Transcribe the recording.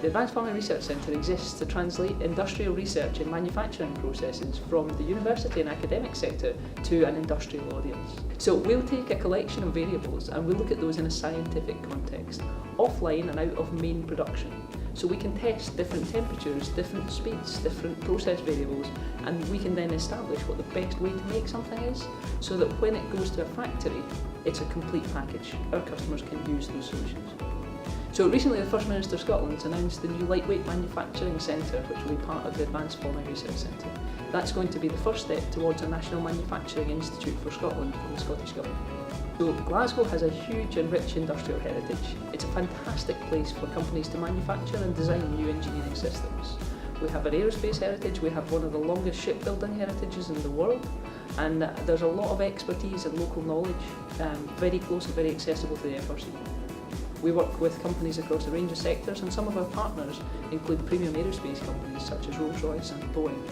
The Advanced Farming Research Centre exists to translate industrial research and manufacturing processes from the university and academic sector to an industrial audience. So we'll take a collection of variables and we'll look at those in a scientific context, offline and out of main production. So we can test different temperatures, different speeds, different process variables, and we can then establish what the best way to make something is, so that when it goes to a factory, it's a complete package. Our customers can use those solutions. So recently the First Minister of Scotland's announced the new Lightweight Manufacturing Centre, which will be part of the Advanced Farming Research Centre. That's going to be the first step towards a National Manufacturing Institute for Scotland from the Scottish Government. So Glasgow has a huge and rich industrial heritage. It's a fantastic place for companies to manufacture and design new engineering systems. We have our aerospace heritage, we have one of the longest shipbuilding heritages in the world, and there's a lot of expertise and local knowledge, very close and very accessible to the AFRC. We work with companies across a range of sectors, and some of our partners include premium aerospace companies such as Rolls-Royce and Boeing.